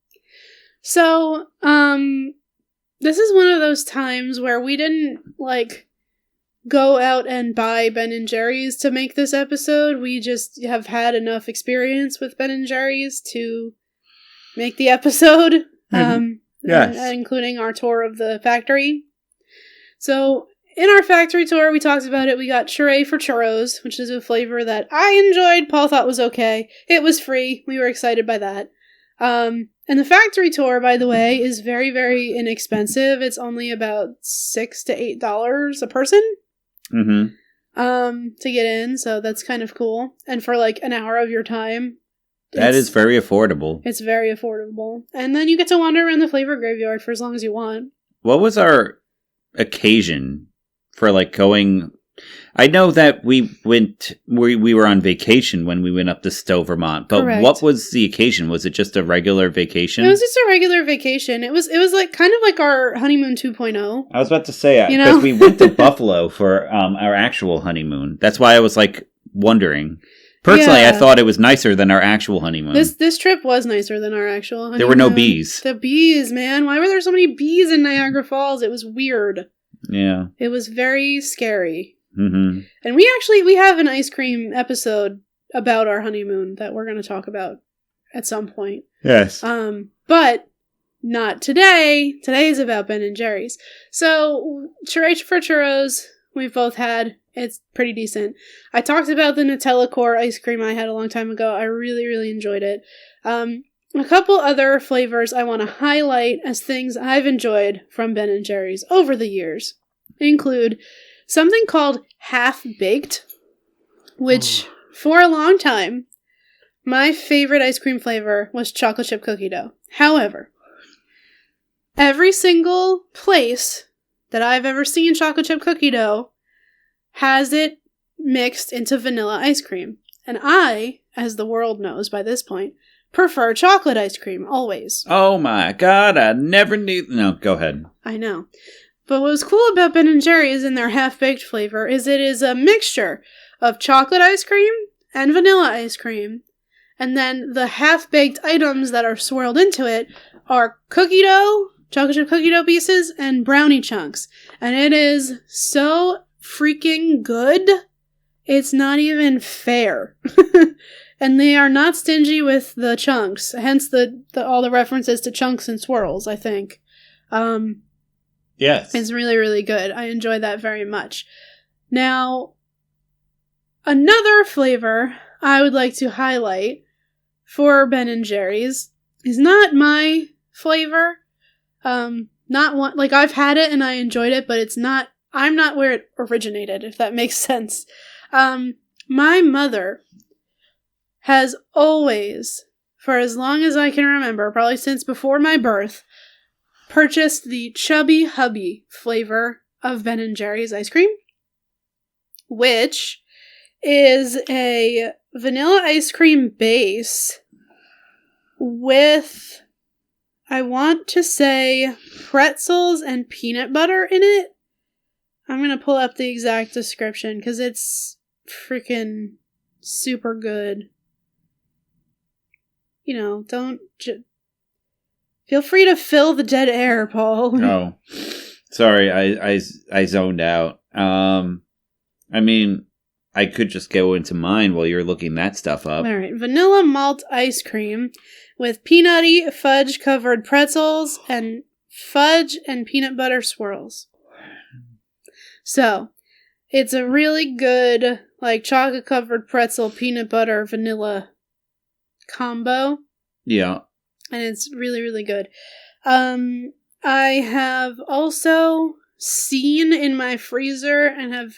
So, this is one of those times where we didn't go out and buy Ben & Jerry's to make this episode. We just have had enough experience with Ben & Jerry's to make the episode. Yes. Including our tour of the factory. So, in our factory tour, we talked about it. We got Churray for Churros, which is a flavor that I enjoyed. Paul thought was okay. It was free. We were excited by that. And the factory tour, by the way, is very, very inexpensive. It's only about $6 to $8 a person. To get in, so that's kind of cool. And for an hour of your time. That is very affordable. It's very affordable. And then you get to wander around the flavor graveyard for as long as you want. What was our occasion for going? I know that we were on vacation when we went up to Stowe, Vermont, but Correct. What was the occasion? Was it just a regular vacation? It was just a regular vacation. It was kind of like our honeymoon 2.0. I was about to say, because we went to Buffalo for our actual honeymoon. That's why I was wondering. Personally, Yeah. I thought it was nicer than our actual honeymoon. This trip was nicer than our actual honeymoon. There were no bees. The bees, man. Why were there so many bees in Niagara Falls? It was weird. Yeah. It was very scary. Mm-hmm. And we have an ice cream episode about our honeymoon that we're going to talk about at some point. Yes. But not today. Today is about Ben & Jerry's. So, Churray for Churros, we've both had. It's pretty decent. I talked about the Nutella core ice cream I had a long time ago. I really, really enjoyed it. A couple other flavors I want to highlight as things I've enjoyed from Ben & Jerry's over the years include something called half-baked, which for a long time, my favorite ice cream flavor was chocolate chip cookie dough. However, every single place that I've ever seen chocolate chip cookie dough has it mixed into vanilla ice cream. And I, as the world knows by this point, prefer chocolate ice cream, always. Oh my god, I never knew. No, go ahead. I know. But what was cool about Ben & Jerry's in their half-baked flavor is it is a mixture of chocolate ice cream and vanilla ice cream. And then the half-baked items that are swirled into it are cookie dough, chocolate chip cookie dough pieces, and brownie chunks. And it is so freaking good. It's not even fair. And they are not stingy with the chunks. Hence all the references to chunks and swirls, I think. Yes. It's really, really good. I enjoy that very much. Now, another flavor I would like to highlight for Ben & Jerry's is not my flavor. Not one, like, I've had it and I enjoyed it, but I'm not where it originated, if that makes sense. My mother has always, for as long as I can remember, probably since before my birth, purchased the Chubby Hubby flavor of Ben & Jerry's ice cream, which is a vanilla ice cream base with, I want to say, pretzels and peanut butter in it. I'm going to pull up the exact description because it's freaking super good. You know, feel free to fill the dead air, Paul. Oh, sorry, I zoned out. I mean, I could just go into mine while you're looking that stuff up. All right, vanilla malt ice cream with peanutty fudge-covered pretzels and fudge and peanut butter swirls. So, it's a really good, like, chocolate-covered pretzel, peanut butter, vanilla combo. Yeah. And it's really, really good. I have also seen in my freezer and have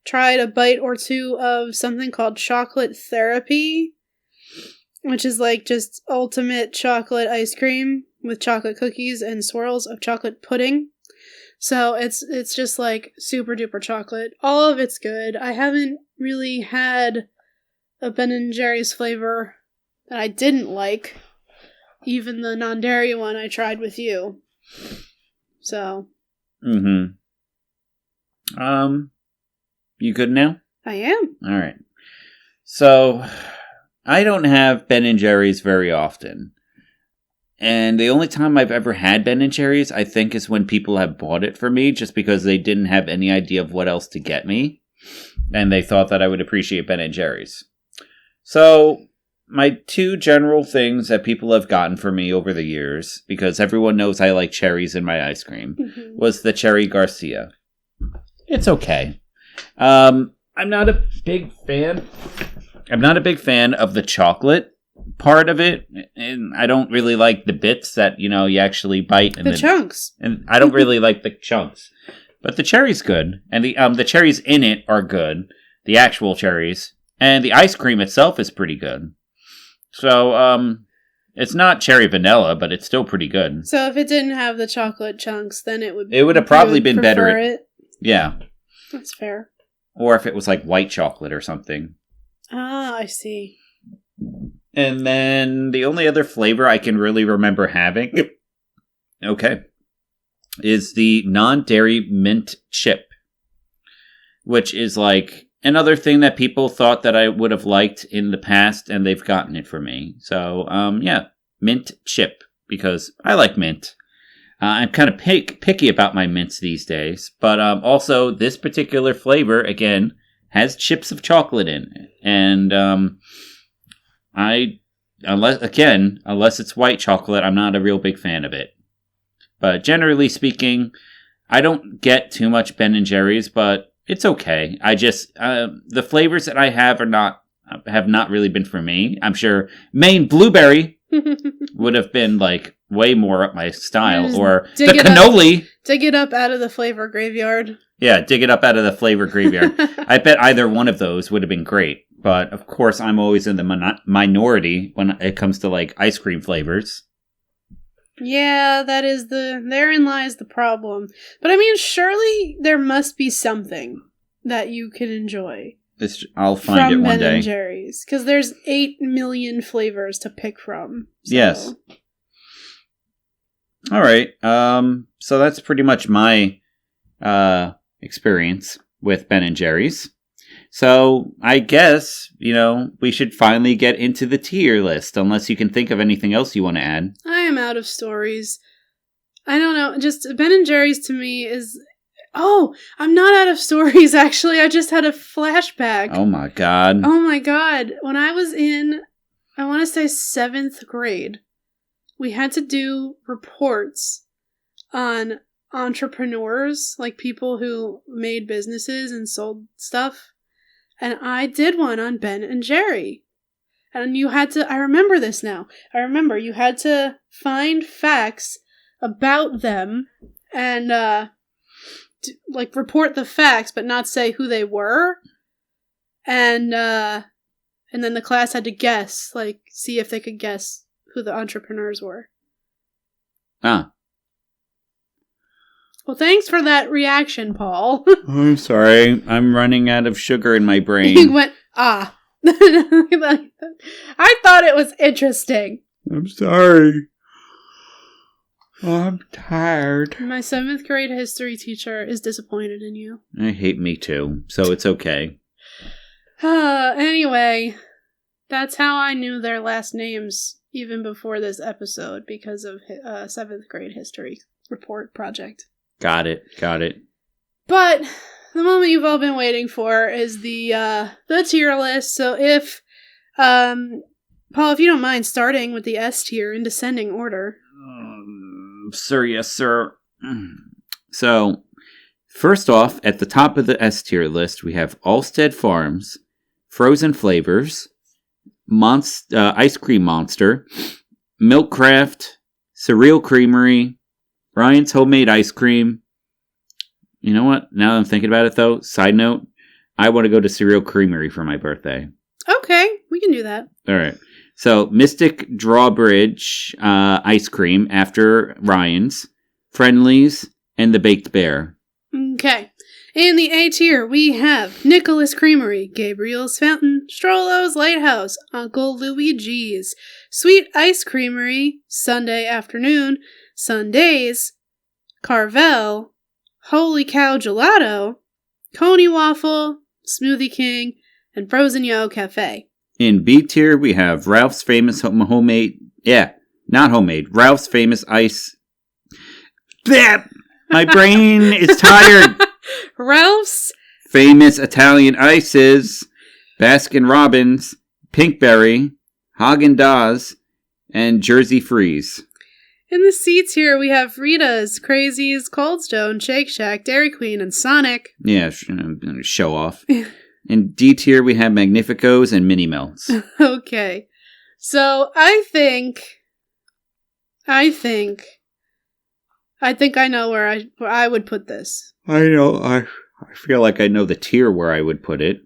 tried a bite or two of something called chocolate therapy, which is like just ultimate chocolate ice cream with chocolate cookies and swirls of chocolate pudding. So it's just like super duper chocolate. All of it's good. I haven't really had a Ben & Jerry's flavor that I didn't like. Even the non-dairy one I tried with you. So. Mm-hmm. You good now? I am. All right. So, I don't have Ben & Jerry's very often. And the only time I've ever had Ben & Jerry's, I think, is when people have bought it for me, just because they didn't have any idea of what else to get me. And they thought that I would appreciate Ben & Jerry's. So, my two general things that people have gotten for me over the years, because everyone knows I like cherries in my ice cream, was the Cherry Garcia. It's okay. I'm not a big fan. I'm not a big fan of the chocolate part of it, and I don't really like the bits that, you actually bite. And the chunks. And I don't really like the chunks. But the cherry's good, and the cherries in it are good, the actual cherries, and the ice cream itself is pretty good. So, it's not cherry vanilla, but it's still pretty good. So if it didn't have the chocolate chunks, then it would have probably been better. Yeah. That's fair. Or if it was like white chocolate or something. Ah, I see. And then the only other flavor I can really remember having, is the non-dairy mint chip, which is like another thing that people thought that I would have liked in the past, and they've gotten it for me. So, mint chip, because I like mint. I'm kind of picky about my mints these days, but also this particular flavor, again, has chips of chocolate in it. And unless it's white chocolate, I'm not a real big fan of it. But generally speaking, I don't get too much Ben & Jerry's, but it's okay. I just the flavors that I have have not really been for me. I'm sure Maine blueberry would have been like way more up my style, or the cannoli. Dig it up out of the flavor graveyard. Yeah, dig it up out of the flavor graveyard. I bet either one of those would have been great. But of course, I'm always in the minority when it comes to like ice cream flavors. Yeah, therein lies the problem. But I mean, surely there must be something that you can enjoy. I'll find it from one Ben day. and Jerry's, because there's 8 million flavors to pick from. So. Yes. All right. So that's pretty much my experience with Ben and Jerry's. So I guess, we should finally get into the tier list, unless you can think of anything else you want to add. I am out of stories. I don't know. Just Ben and Jerry's to me is... Oh, I'm not out of stories, actually. I just had a flashback. Oh, my God. Oh, my God. When I was in, I want to say 7th grade, we had to do reports on entrepreneurs, like people who made businesses and sold stuff. And I did one on Ben and Jerry. And you had to, I remember this now. I remember you had to find facts about them and, report the facts, but not say who they were. And then the class had to guess, see if they could guess who the entrepreneurs were. Ah. Well, thanks for that reaction, Paul. I'm sorry. I'm running out of sugar in my brain. You went, ah. I thought it was interesting. I'm sorry. I'm tired. My 7th grade history teacher is disappointed in you. I hate me too, so it's okay. Anyway, that's how I knew their last names even before this episode, because of 7th grade history report project. Got it. But the moment you've all been waiting for is the tier list. So if, Paul, if you don't mind starting with the S tier in descending order. Sir, yes, sir. So, first off, at the top of the S tier list, we have Allstead Farms, Frozen Flavors, Ice Cream Monster, Milkcraft, Surreal Creamery, Ryan's Homemade Ice Cream. You know what? Now that I'm thinking about it, though, side note, I want to go to Surreal Creamery for my birthday. Okay, we can do that. All right. So, Mystic Drawbridge Ice Cream after Ryan's, Friendlies, and the Baked Bear. Okay. In the A tier, we have Nicholas Creamery, Gabriel's Fountain, Strollo's Lighthouse, Uncle Luigi's, Sweet Ice Creamery, Sunday Afternoon, Sundays, Carvel, Holy Cow Gelato, Coney Waffle, Smoothie King, and Frozen Yo Cafe. In B tier, we have Ralph's Famous Homemade... Yeah, not homemade. Ralph's Famous Ice... Bleh! My brain is tired. Ralph's Famous Italian Ices, Baskin-Robbins, Pinkberry, Haagen-Dazs, and Jersey Freeze. In the C tier, we have Rita's, Crazy's, Cold Stone, Shake Shack, Dairy Queen, and Sonic. Yeah, show off. In D tier, we have Magnificos and Mini Melts. Okay. So, I think I know where I would put this. I know. I feel like I know the tier where I would put it.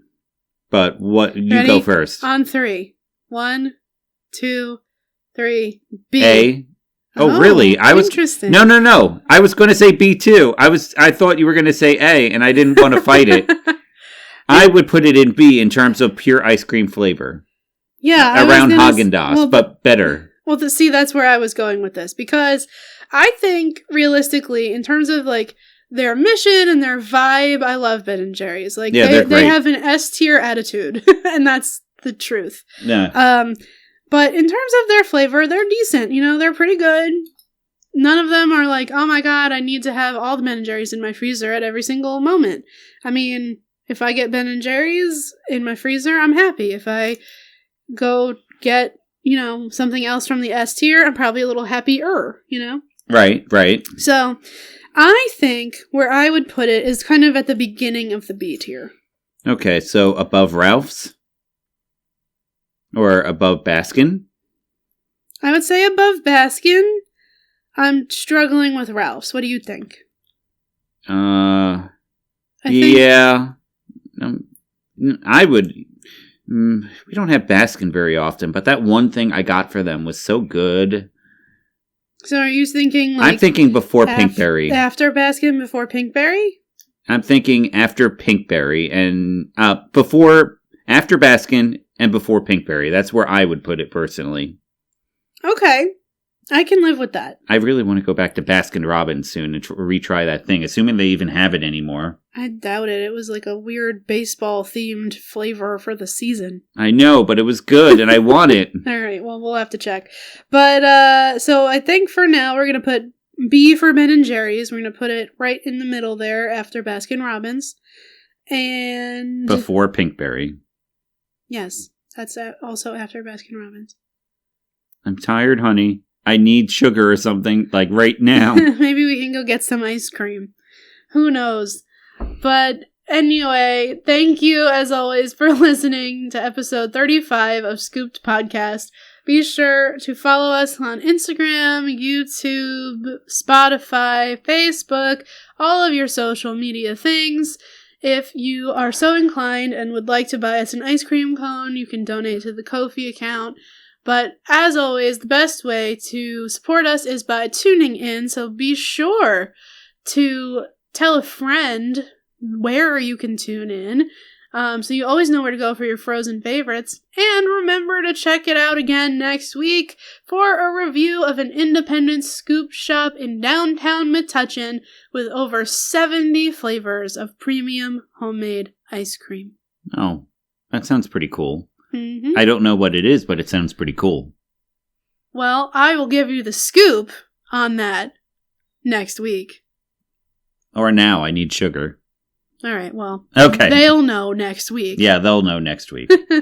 But you Ready? go first. On 3. 1, 2, 3. B. A. Oh, really? Interesting. No. I was going to say B too. I thought you were going to say A, and I didn't want to fight it. I would put it in B in terms of pure ice cream flavor. Yeah. Around Haagen-Dazs, but better. Well, see, that's where I was going with this. Because I think, realistically, in terms of, their mission and their vibe, I love Ben & Jerry's. They're great. They have an S-tier attitude, and that's the truth. Yeah. But in terms of their flavor, they're decent. They're pretty good. None of them are like, oh my god, I need to have all the Ben & Jerry's in my freezer at every single moment. I mean, if I get Ben & Jerry's in my freezer, I'm happy. If I go get, something else from the S tier, I'm probably a little happier, Right. So, I think where I would put it is kind of at the beginning of the B tier. Okay, so above Ralph's? Or above Baskin? I would say above Baskin. I'm struggling with Ralph's. What do you think? Yeah. I would... we don't have Baskin very often, but that one thing I got for them was so good. So are you thinking I'm thinking before Pinkberry. After Baskin, before Pinkberry? I'm thinking after Pinkberry and after Baskin and before Pinkberry. That's where I would put it personally. Okay. I can live with that. I really want to go back to Baskin Robbins soon and retry that thing, assuming they even have it anymore. I doubt it. It was like a weird baseball-themed flavor for the season. I know, but it was good, and I want it. All right, well, we'll have to check. But, so I think for now we're going to put B for Ben & Jerry's. We're going to put it right in the middle there after Baskin Robbins. And... Before Pinkberry. Yes, that's also after Baskin Robbins. I'm tired, honey. I need sugar or something, like right now. Maybe we can go get some ice cream. Who knows? But anyway, thank you as always for listening to episode 35 of Scooped Podcast. Be sure to follow us on Instagram, YouTube, Spotify, Facebook, all of your social media things. If you are so inclined and would like to buy us an ice cream cone, you can donate to the Ko-fi account. But as always, the best way to support us is by tuning in, so be sure to tell a friend where you can tune in, so you always know where to go for your Frozen favorites. And remember to check it out again next week for a review of an independent scoop shop in downtown Metuchen with over 70 flavors of premium homemade ice cream. Oh, that sounds pretty cool. Mm-hmm. I don't know what it is, but it sounds pretty cool. Well, I will give you the scoop on that next week. Or now, I need sugar. All right, well, okay. They'll know next week. Yeah, they'll know next week. All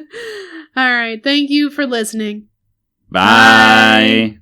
right, thank you for listening. Bye. Bye.